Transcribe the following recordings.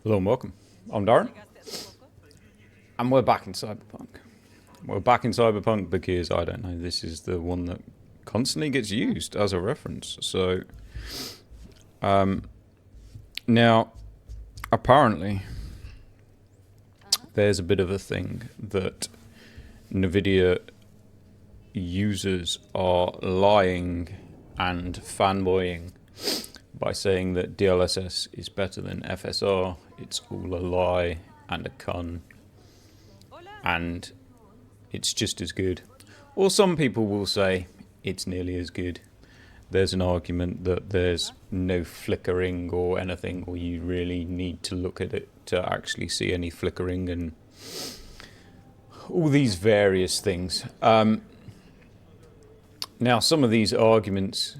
Hello and welcome. I'm Darren, and we're back in Cyberpunk. We're back in Cyberpunk because, I don't know, this is the one that constantly gets used as a reference. So, now, apparently, there's a bit of a thing that NVIDIA users are lying and fanboying by saying that DLSS is better than FSR. It's all a lie and a con, and it's just as good. Or some people will say it's nearly as good. There's an argument that there's no flickering or anything, or you really need to look at it to actually see any flickering and all these various things. Now, some of these arguments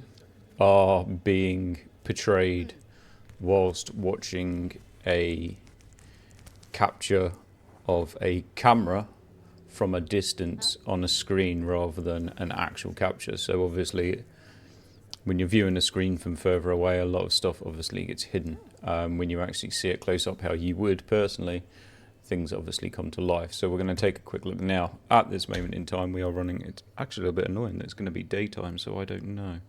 are being portrayed whilst watching a capture of a camera from a distance on a screen rather than an actual capture. So obviously, when you're viewing a screen from further away, a lot of stuff obviously gets hidden. When you actually see it close up, how you would personally, things obviously come to life. So we're going to take a quick look now. At this moment in time, we are running. It's actually a bit annoying that it's going to be daytime, so I don't know.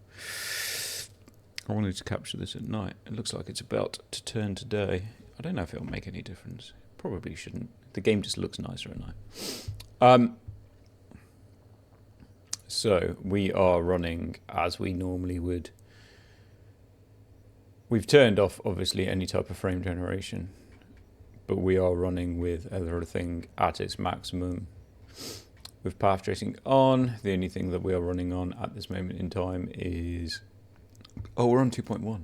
I wanted to capture this at night. It looks like it's about to turn to day. I don't know if it'll make any difference. Probably shouldn't. The game just looks nicer at night. So we are running as we normally would. We've turned off obviously any type of frame generation, but we are running with everything at its maximum. With path tracing on, the only thing that we are running on at this moment in time is... Oh, we're on 2.1.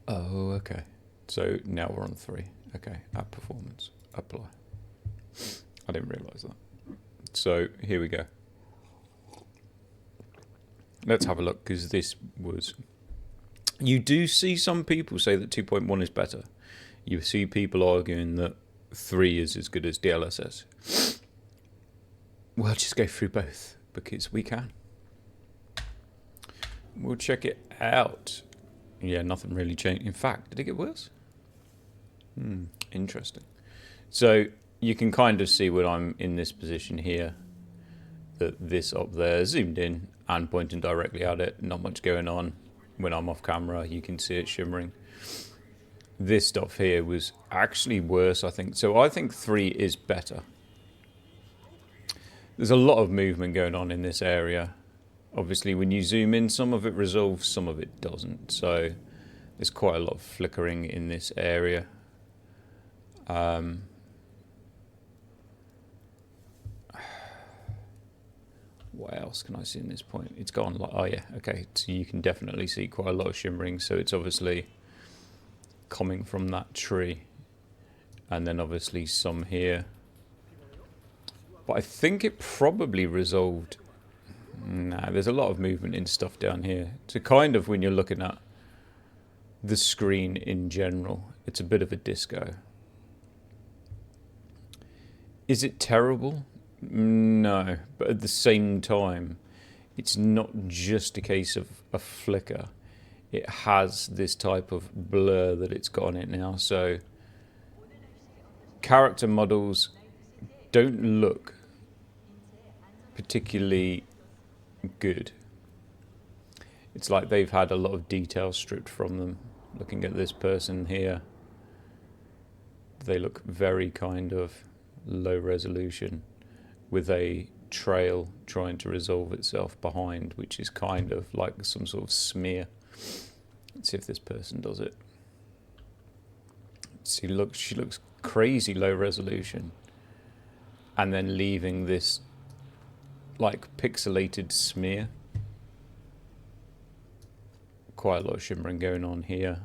Oh, okay. So now we're on 3. Okay, app performance. Apply. I didn't realise that. So here we go. Let's have a look, because this was... You do see some people say that 2.1 is better. You see people arguing that 3 is as good as DLSS. We'll just go through both, because we can. We'll check it out. Yeah, nothing really changed. In fact, did it get worse? Interesting. So you can kind of see when I'm in this position here, that this up there zoomed in and pointing directly at it, not much going on. When I'm off camera, you can see it shimmering. This stuff here was actually worse, I think. So I think 3 is better. There's a lot of movement going on in this area. Obviously, when you zoom in, some of it resolves, some of it doesn't. So there's quite a lot of flickering in this area. What else can I see in this point? It's gone like, oh yeah, okay. So you can definitely see quite a lot of shimmering. So it's obviously coming from that tree. And then obviously some here. But I think it probably resolved. Nah, there's a lot of movement in stuff down here. So kind of when you're looking at the screen in general, it's a bit of a disco. Is it terrible? No, but at the same time, it's not just a case of a flicker. It has this type of blur that it's got on it now. So character models don't look particularly good. It's like they've had a lot of detail stripped from them. Looking at this person here, they look very kind of low resolution, with a trail trying to resolve itself behind, which is kind of like some sort of smear. Let's see if this person does it. See, look, she looks crazy low resolution, and then leaving this like pixelated smear. Quite a lot of shimmering going on here.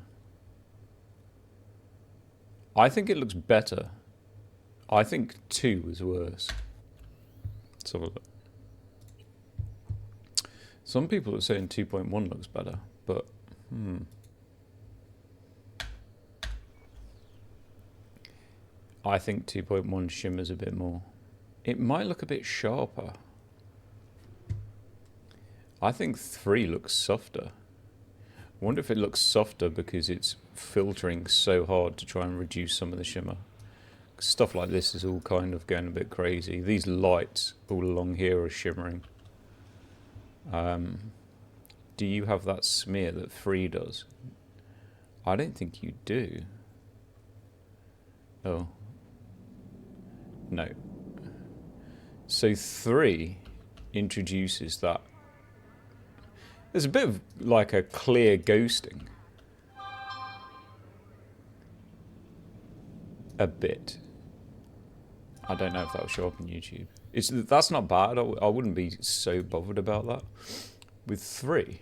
I think it looks better. I think 2 was worse. Let's have a look. Some people are saying 2.1 looks better, but I think 2.1 shimmers a bit more. It might look a bit sharper. I think 3 looks softer. I wonder if it looks softer because it's filtering so hard to try and reduce some of the shimmer. Stuff like this is all kind of going a bit crazy. These lights all along here are shimmering. Do you have that smear that 3 does? I don't think you do. Oh. No. So 3 introduces that. There's a bit of like a clear ghosting. A bit. I don't know if that'll show up on YouTube. That's not bad. I wouldn't be so bothered about that. With 3,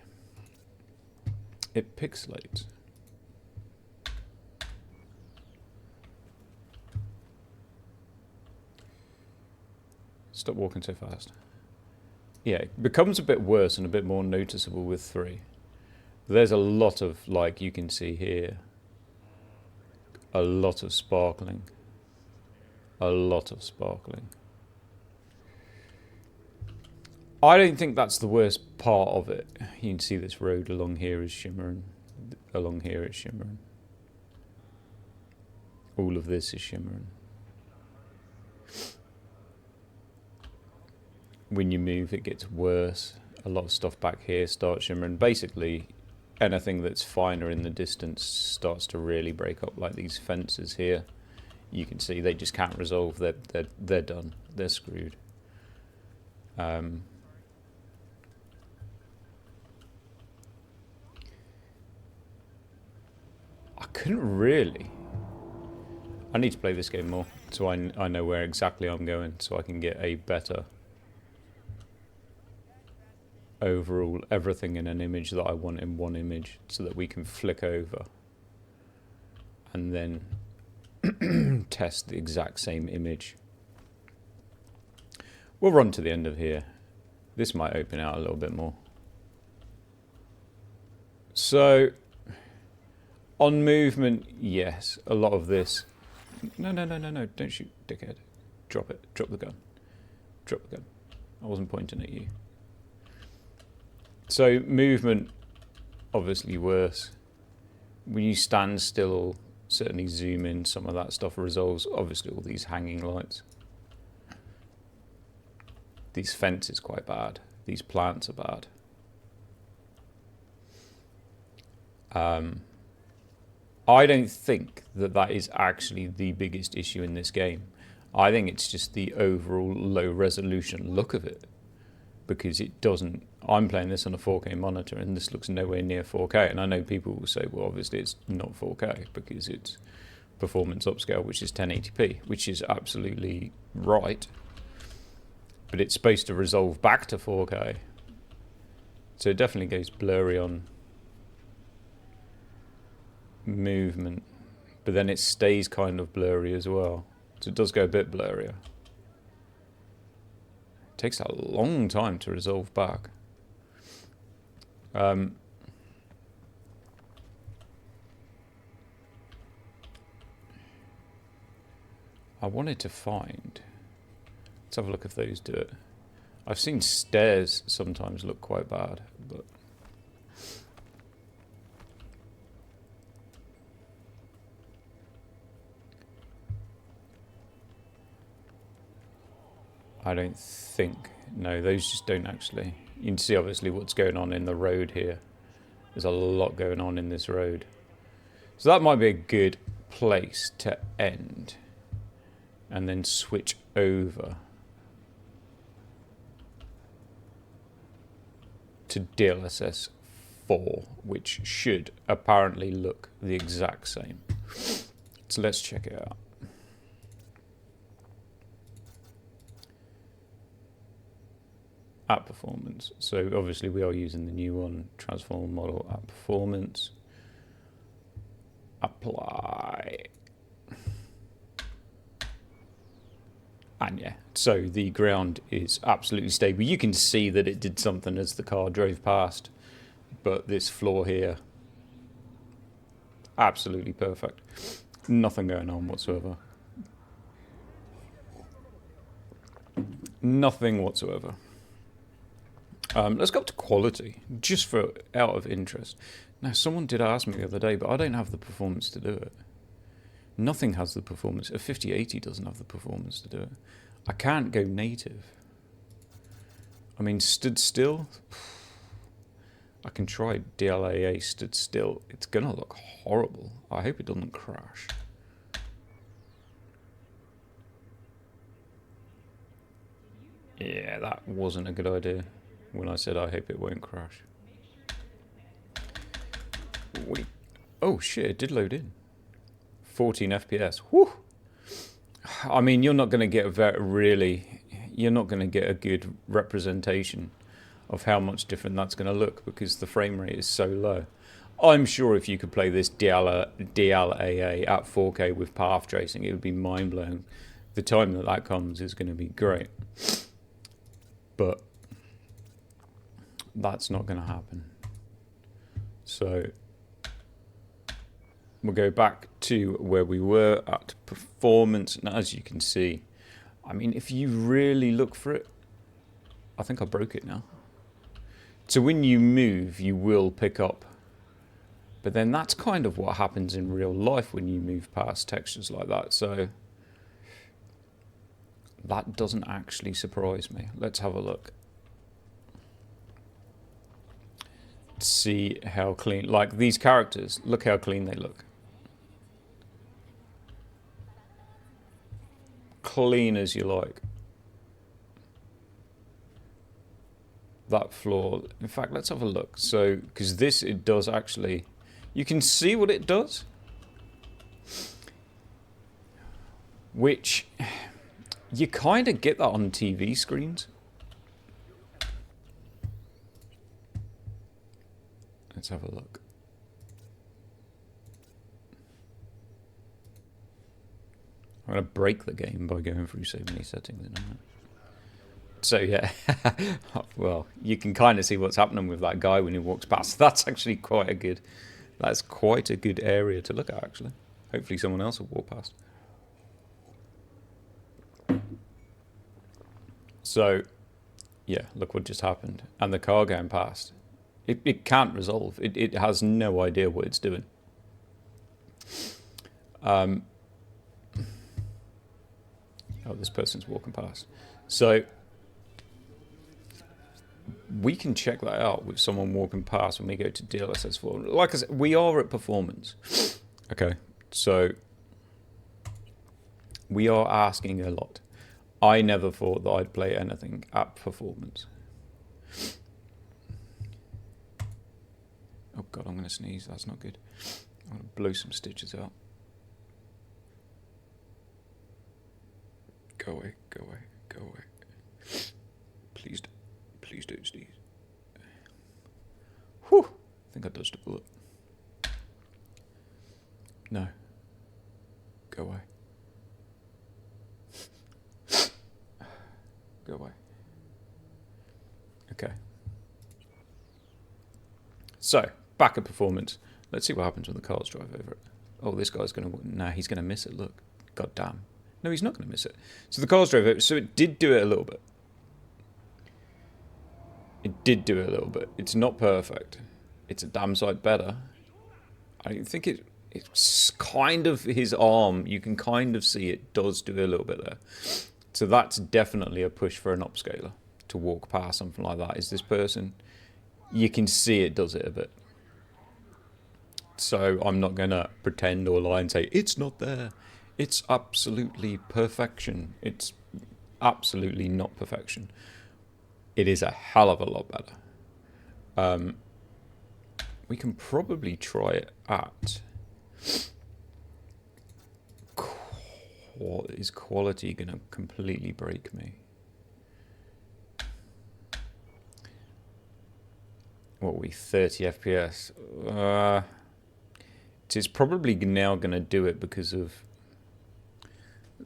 it pixelates. Stop walking so fast. Yeah, it becomes a bit worse and a bit more noticeable with 3. There's a lot of, like you can see here, a lot of sparkling. A lot of sparkling. I don't think that's the worst part of it. You can see this road along here is shimmering. Along here it's shimmering. All of this is shimmering. When you move, it gets worse. A lot of stuff back here starts shimmering. Basically, anything that's finer in the distance starts to really break up, like these fences here. You can see they just can't resolve. They're done. They're screwed. I couldn't really. I need to play this game more so I know where exactly I'm going, so I can get a better overall everything in an image that I want in one image, so that we can flick over and then test the exact same image. We'll run to the end of here. This might open out a little bit more. So on movement, yes, a lot of this. No, don't shoot, dickhead. Drop it. Drop the gun. Drop the gun. I wasn't pointing at you. So movement, obviously worse. When you stand still, certainly zoom in, some of that stuff resolves. Obviously all these hanging lights. These fences quite bad. These plants are bad. I don't think that is actually the biggest issue in this game. I think it's just the overall low resolution look of it. Because it doesn't... I'm playing this on a 4K monitor and this looks nowhere near 4K. And I know people will say, well, obviously it's not 4K because it's performance upscale, which is 1080p, which is absolutely right. But it's supposed to resolve back to 4K. So it definitely goes blurry on movement. But then it stays kind of blurry as well. So it does go a bit blurrier. It takes a long time to resolve back. I wanted to find... Let's have a look if those do it. I've seen stairs sometimes look quite bad, but... I don't think... No, those just don't actually. You can see obviously what's going on in the road here. There's a lot going on in this road. So that might be a good place to end. And then switch over to DLSS 4, which should apparently look the exact same. So let's check it out. At performance. So obviously we are using the new one, transform model at performance. Apply. And yeah, so the ground is absolutely stable. You can see that it did something as the car drove past, but this floor here, absolutely perfect. Nothing going on whatsoever. Nothing whatsoever. Let's go up to quality, just for out of interest. Now, someone did ask me the other day, but I don't have the performance to do it. Nothing has the performance. A 5080 doesn't have the performance to do it. I can't go native. I mean, stood still. I can try DLAA stood still. It's gonna look horrible. I hope it doesn't crash. Yeah, that wasn't a good idea when I said I hope it won't crash. Wait. Oh shit, it did load in. 14 FPS. Whew. I mean, you're not going to get you're not going to get a good representation of how much different that's going to look because the frame rate is so low. I'm sure if you could play this DLAA at 4K with path tracing, it would be mind-blowing. The time that comes is going to be great. But that's not going to happen. So we'll go back to where we were at performance. And as you can see, I mean, if you really look for it, I think I broke it now. So when you move, you will pick up. But then that's kind of what happens in real life when you move past textures like that. So that doesn't actually surprise me. Let's have a look. See how clean, like these characters, look how clean they look. Clean as you like. That floor, in fact, let's have a look. So, because this, it does actually, you can see what it does. Which, you kind of get that on TV screens. Let's have a look. I'm going to break the game by going through so many settings in a minute. So yeah, well, you can kind of see what's happening with that guy when he walks past. That's actually quite a good area to look at, actually. Hopefully someone else will walk past. So, yeah, look what just happened. And the car going past. It can't resolve. It has no idea what it's doing. Oh, this person's walking past. So we can check that out with someone walking past when we go to DLSS 4. Like I said, we are at performance. Okay, so we are asking a lot. I never thought that I'd play anything at performance. Oh god, I'm going to sneeze. That's not good. I'm going to blow some stitches out. Go away, go away, go away. Please don't sneeze. Whew, I think I dodged a bullet. No. Go away. Go away. Okay. So, back at performance. Let's see what happens when the cars drive over it. Oh, this guy's going to... Nah, he's going to miss it, look. God damn. No, he's not going to miss it. So the cars drove over, so it did do it a little bit. It did do it a little bit. It's not perfect. It's a damn sight better. I think it's kind of his arm. You can kind of see it does do a little bit there. So that's definitely a push for an upscaler to walk past something like that. Is this person? You can see it does it a bit. So I'm not going to pretend or lie and say, it's not there. It's absolutely perfection. It's absolutely not perfection. It is a hell of a lot better. We can probably try it at... Is quality going to completely break me? What are we, 30 FPS? It's probably now going to do it because of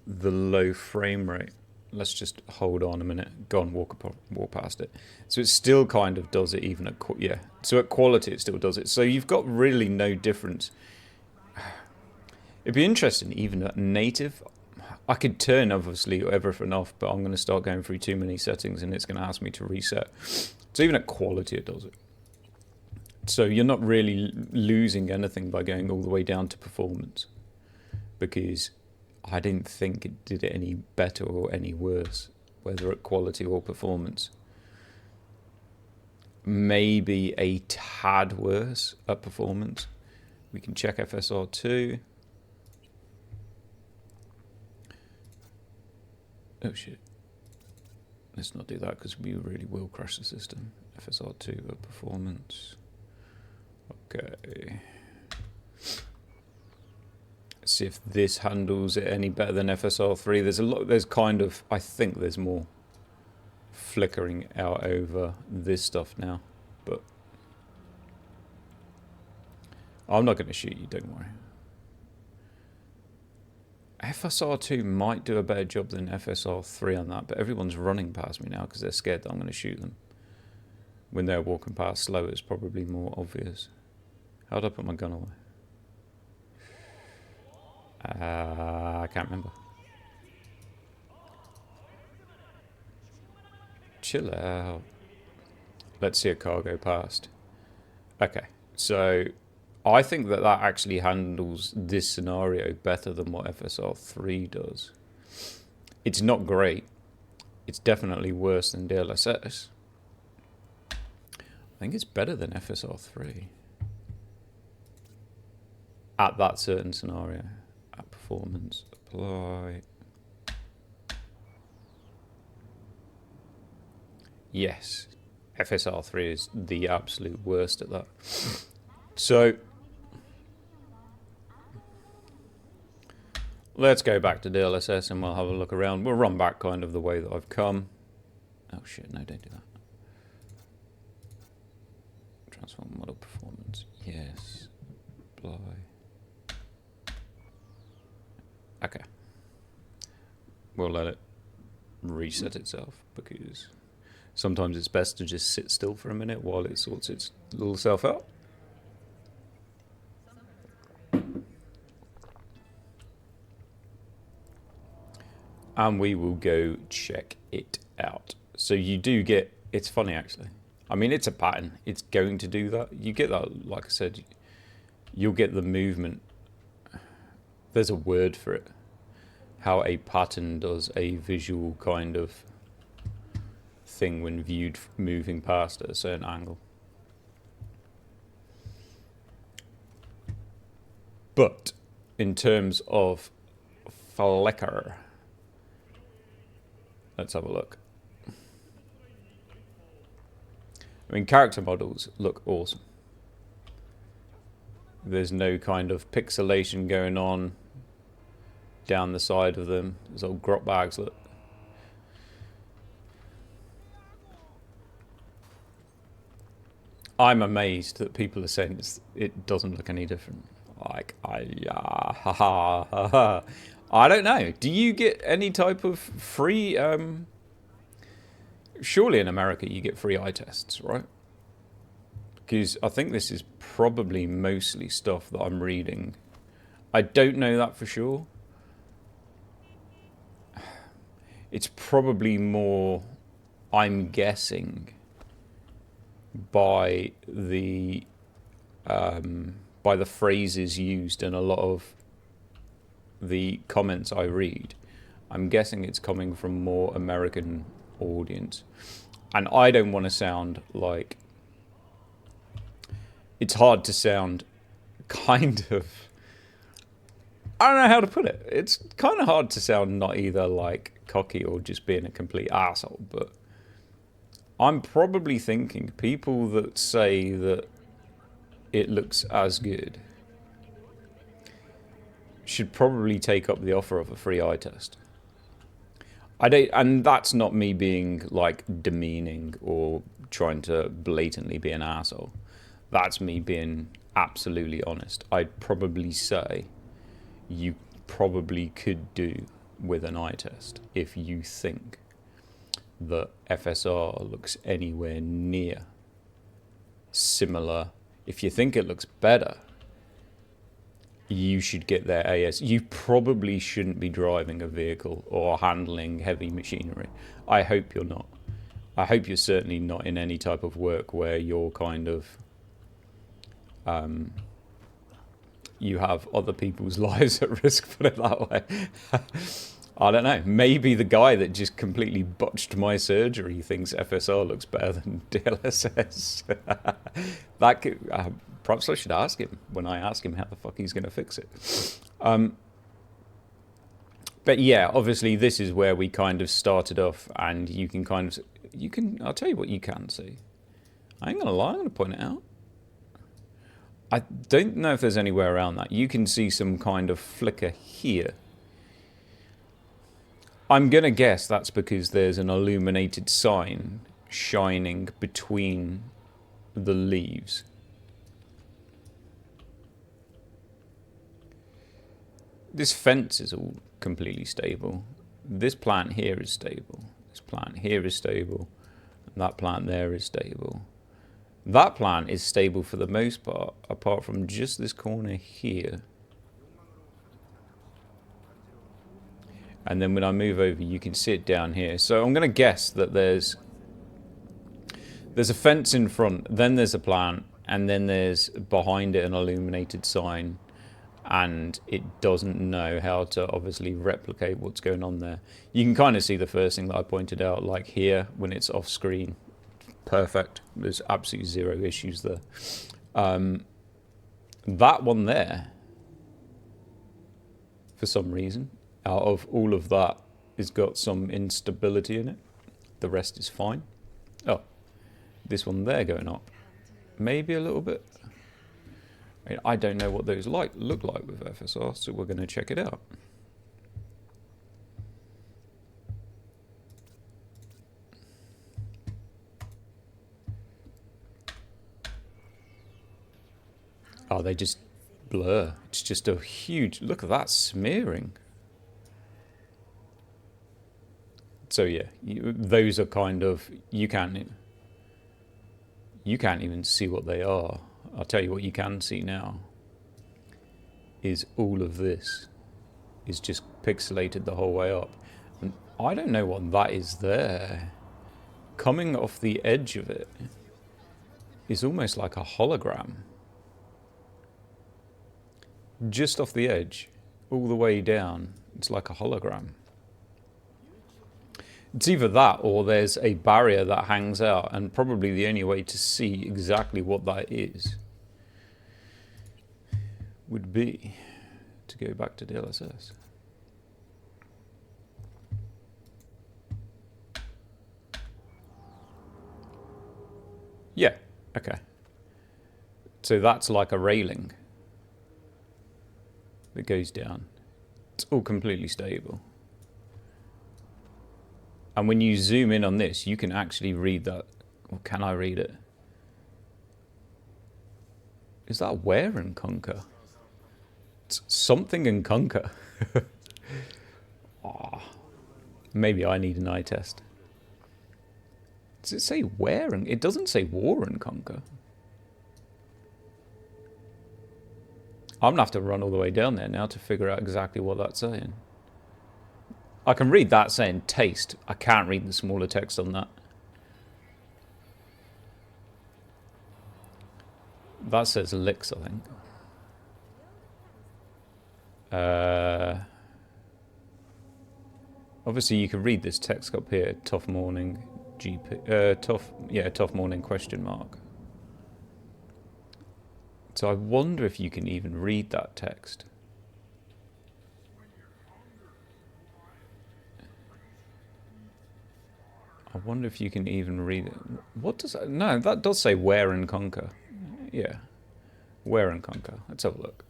the low frame rate. Let's just hold on a minute. Go and walk past it. So it still kind of does it even at... Yeah. So at quality it still does it. So you've got really no difference. It'd be interesting even at native. I could turn, obviously, everything off, but I'm going to start going through too many settings and it's going to ask me to reset. So even at quality, it does it. So you're not really losing anything by going all the way down to performance, because I didn't think it did it any better or any worse, whether at quality or performance. Maybe a tad worse at performance. We can check FSR2. Oh shit. Let's not do that because we really will crash the system. FSR2 at performance. Okay. Let's see if this handles it any better than FSR3. There's kind of, I think there's more flickering out over this stuff now, but I'm not going to shoot you, don't worry. FSR2 might do a better job than FSR3 on that, but everyone's running past me now because they're scared that I'm going to shoot them. When they're walking past slow, it's probably more obvious. How'd I put my gun away? I can't remember. Chill out. Let's see a car go past. Okay, so I think that actually handles this scenario better than what FSR3 does. It's not great. It's definitely worse than DLSS. I think it's better than FSR3 at that certain scenario. At performance, apply. Yes, FSR3 is the absolute worst at that. So let's go back to DLSS and we'll have a look around. We'll run back kind of the way that I've come. Oh shit, no, don't do that. Transform model performance. Yes. Apply. Okay. We'll let it reset itself because sometimes it's best to just sit still for a minute while it sorts its little self out. And we will go check it out. So you do get, it's funny actually. I mean, it's a pattern. It's going to do that. You get that, like I said, you'll get the movement. There's a word for it. How a pattern does a visual kind of thing when viewed moving past at a certain angle. But in terms of flicker, let's have a look. I mean, character models look awesome. There's no kind of pixelation going on down the side of them. Those old grot bags look. I'm amazed that people are saying it doesn't look any different. Like, I don't know. Do you get any type of free... surely in America you get free eye tests, right? Because I think this is probably mostly stuff that I'm reading. I don't know that for sure. It's probably more, I'm guessing, by the phrases used in a lot of the comments I read. I'm guessing it's coming from more American audience. And I don't want to sound like... It's hard to sound kind of... I don't know how to put it. It's kind of hard to sound not either like cocky or just being a complete asshole, but I'm probably thinking people that say that it looks as good should probably take up the offer of a free eye test. And that's not me being like demeaning or trying to blatantly be an asshole. That's me being absolutely honest. I'd probably say you probably could do with an eye test if you think that FSR looks anywhere near similar. If you think it looks better, you should get their AS. You probably shouldn't be driving a vehicle or handling heavy machinery. I hope you're not. I hope you're certainly not in any type of work where you're kind of you have other people's lives at risk, put it that way. I don't know. Maybe the guy that just completely botched my surgery thinks FSR looks better than DLSS. That could, perhaps I should ask him when I ask him how the fuck he's going to fix it. But yeah, obviously this is where we kind of started off, and you can kind of, I'll tell you what you can see. I ain't going to lie, I'm going to point it out. I don't know if there's anywhere around that. You can see some kind of flicker here. I'm going to guess that's because there's an illuminated sign shining between the leaves. This fence is all completely stable. This plant here is stable. This plant here is stable. And that plant there is stable. That plant is stable for the most part, apart from just this corner here. And then when I move over, you can see it down here. So I'm going to guess that there's a fence in front, then there's a plant, and then there's behind it an illuminated sign, and it doesn't know how to obviously replicate what's going on there. You can kind of see the first thing that I pointed out, like here, when it's off screen. Perfect. There's absolutely zero issues there. That one there, for some reason, out of all of that, has got some instability in it. The rest is fine. Oh, this one there going up. Maybe a little bit. I mean, I don't know what those look like with FSR, so we're going to check it out. Oh, they just blur. It's just a huge... Look at that smearing. So yeah, those are kind of... You can't even see what they are. I'll tell you what you can see now. Is all of this is just pixelated the whole way up. And I don't know what that is there. Coming off the edge of it is almost like a hologram. Just off the edge, all the way down, it's like a hologram. It's either that or there's a barrier that hangs out, and probably the only way to see exactly what that is would be to go back to DLSS. Yeah, okay. So that's like a railing that goes down. It's all completely stable. And when you zoom in on this, you can actually read that. Or can I read it? Is that Wear and Conquer? It's something and Conquer. Oh, maybe I need an eye test. Does it say Wear and... It doesn't say War and Conquer. I'm going to have to run all the way down there now to figure out exactly what that's saying. I can read that saying taste. I can't read the smaller text on that. That says licks, I think. Obviously, you can read this text up here. Tough morning, GP. Tough morning question mark. So I wonder if you can even read that text. I wonder if you can even read it. What does that? No, that does say Wear and Conquer. Yeah. Wear and Conquer. Let's have a look.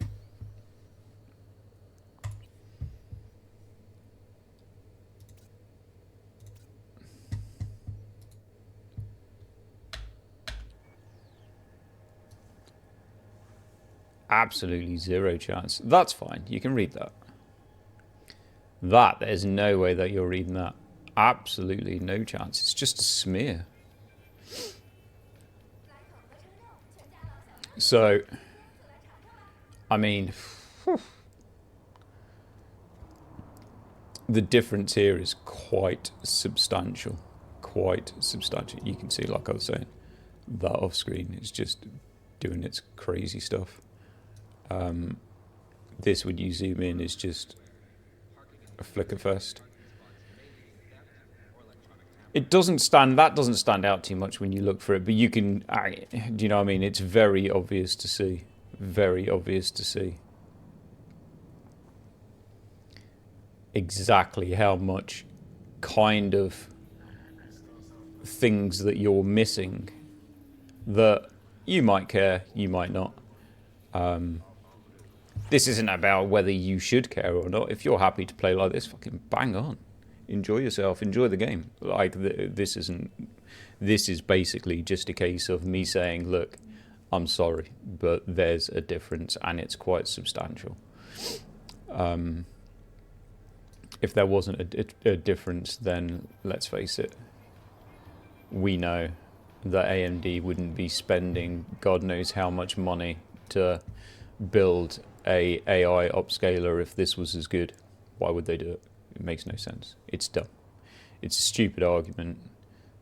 Absolutely zero chance. That's fine. You can read that. There's no way that you're reading that. Absolutely no chance. It's just a smear. So, I mean, The difference here is quite substantial. Quite substantial. You can see, like I was saying, that off screen is just doing its crazy stuff. This, when you zoom in, is just a flicker fest. It doesn't stand out too much when you look for it, but you can, do you know what I mean? It's very obvious to see. Very obvious to see exactly how much kind of things that you're missing that you might care, you might not. This isn't about whether you should care or not. If you're happy to play like this, fucking bang on. Enjoy yourself, enjoy the game. Like, this is basically just a case of me saying, look, I'm sorry, but there's a difference, and it's quite substantial. If there wasn't a difference, then let's face it, we know that AMD wouldn't be spending God knows how much money to build a AI upscaler if this was as good. Why would they do it? It makes no sense. It's dumb. It's a stupid argument.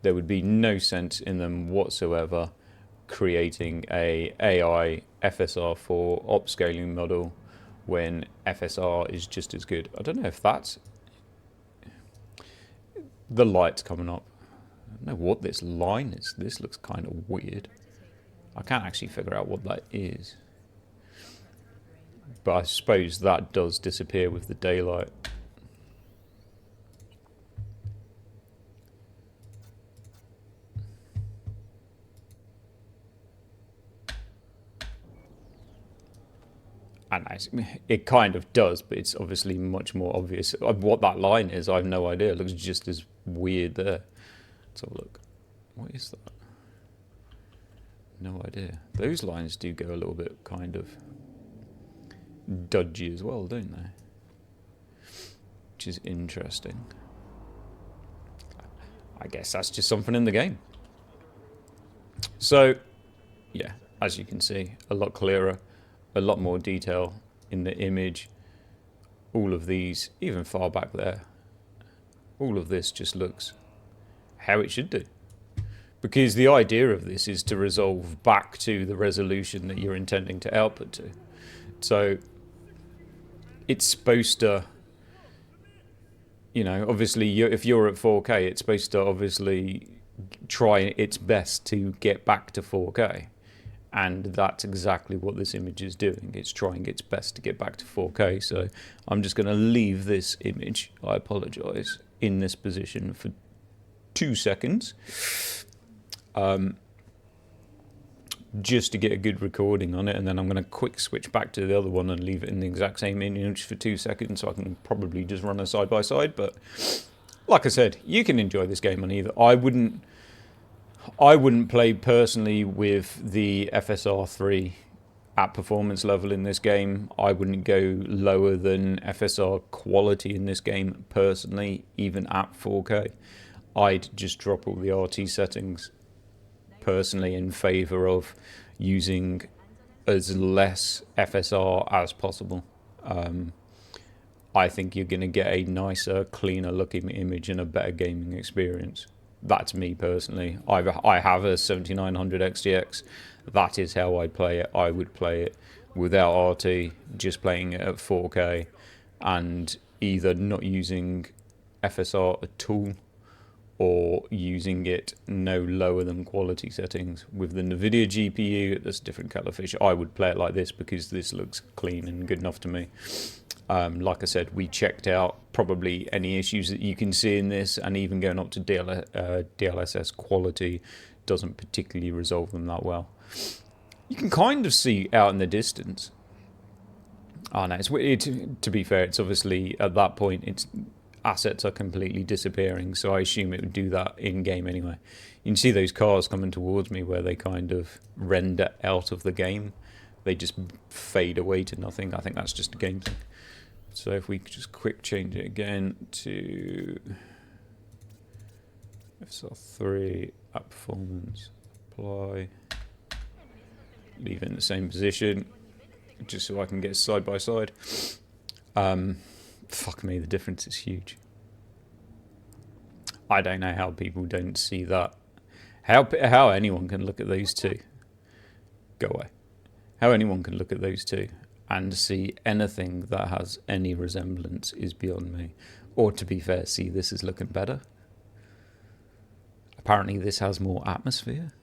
There would be no sense in them whatsoever creating a AI FSR4 upscaling model when FSR is just as good. I don't know if that's... The light's coming up. I don't know what this line is. This looks kind of weird. I can't actually figure out what that is. But I suppose that does disappear with the daylight. And it kind of does, but it's obviously much more obvious. What that line is, I have no idea. It looks just as weird there. Let's have a look. What is that? No idea. Those lines do go a little bit kind of dodgy as well, don't they? Which is interesting. I guess that's just something in the game. So, yeah, as you can see, a lot clearer, a lot more detail in the image. All of these, even far back there, all of this just looks how it should do. Because the idea of this is to resolve back to the resolution that you're intending to output to. So it's supposed to, you know, obviously if you're at 4K, it's supposed to obviously try its best to get back to 4K. And that's exactly what this image is doing. It's trying its best to get back to 4K. So I'm just going to leave this image, I apologize, in this position for 2 seconds. Just to get a good recording on it, and then I'm going to quick switch back to the other one and leave it in the exact same image for 2 seconds, so I can probably just run a side by side. But like I said, you can enjoy this game on either. I wouldn't play personally with the FSR3 at performance level in this game. I wouldn't go lower than FSR quality in this game personally, even at 4K. I'd just drop all the RT settings personally in favor of using as less FSR as possible. I think you're going to get a nicer, cleaner looking image and a better gaming experience. That's me personally. I have a 7900 XTX. That is how I'd play it. I would play it without RT, just playing it at 4K, and either not using FSR at all, or using it no lower than quality settings. With the NVIDIA GPU, that's a different kettle of fish. I would play it like this because this looks clean and good enough to me. Like I said, we checked out probably any issues that you can see in this, and even going up to DLSS quality doesn't particularly resolve them that well. You can kind of see out in the distance. Oh no, to be fair, it's obviously at that point, its assets are completely disappearing, so I assume it would do that in-game anyway. You can see those cars coming towards me where they kind of render out of the game. They just fade away to nothing. I think that's just a game thing. So if we just quick change it again to FSR3 at performance, apply, leave it in the same position. just so I can get side by side. Fuck me, the difference is huge. I don't know how people don't see that. How anyone can look at those two. Go away. How anyone can look at those two and see anything that has any resemblance is beyond me. Or to be fair, see this is looking better. Apparently this has more atmosphere.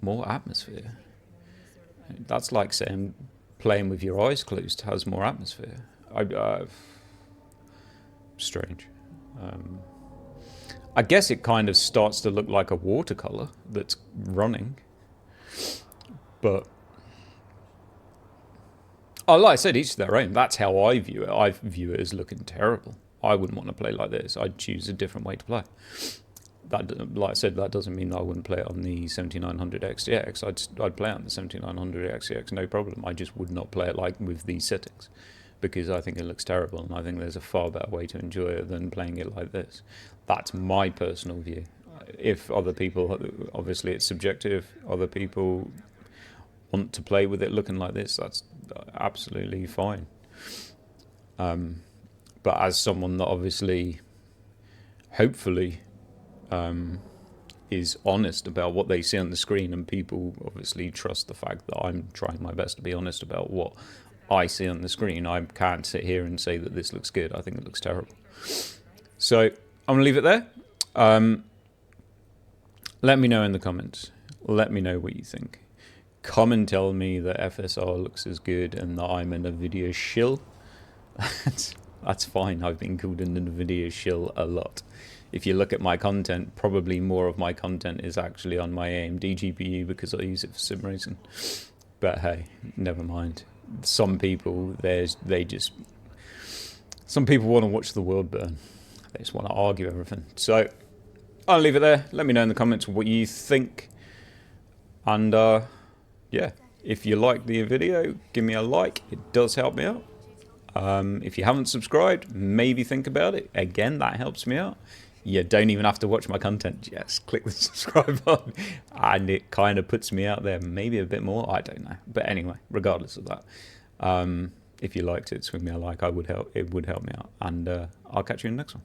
More atmosphere. That's like saying playing with your eyes closed has more atmosphere. Strange. I guess it kind of starts to look like a watercolor that's running. But like I said, each to their own. That's how I view it. I view it as looking terrible. I wouldn't want to play like this. I'd choose a different way to play. That, like I said, that doesn't mean that I wouldn't play it on the 7900 XTX. I'd play it on the 7900 XTX, no problem. I just would not play it like with these settings, because I think it looks terrible, and I think there's a far better way to enjoy it than playing it like this. That's my personal view. If other people, obviously it's subjective, other people want to play with it looking like this, that's absolutely fine. But as someone that obviously, hopefully, is honest about what they see on the screen, and people obviously trust the fact that I'm trying my best to be honest about what I see on the screen, I can't sit here and say that this looks good. I think it looks terrible. So I'm going to leave it there. Let me know in the comments. Let me know what you think. Come and tell me that FSR looks as good and that I'm an NVIDIA shill. That's fine. I've been called an NVIDIA shill a lot. If you look at my content, probably more of my content is actually on my AMD GPU because I use it for sim racing. But hey, never mind. Some people, some people want to watch the world burn. They just want to argue everything. So I'll leave it there. Let me know in the comments what you think. And yeah, if you like the video, give me a like. It does help me out. If you haven't subscribed, maybe think about it. Again, that helps me out. You don't even have to watch my content. Just click the subscribe button, and it kind of puts me out there maybe a bit more. I don't know. But anyway, regardless of that, if you liked it, swing me a like. It would help me out. And I'll catch you in the next one.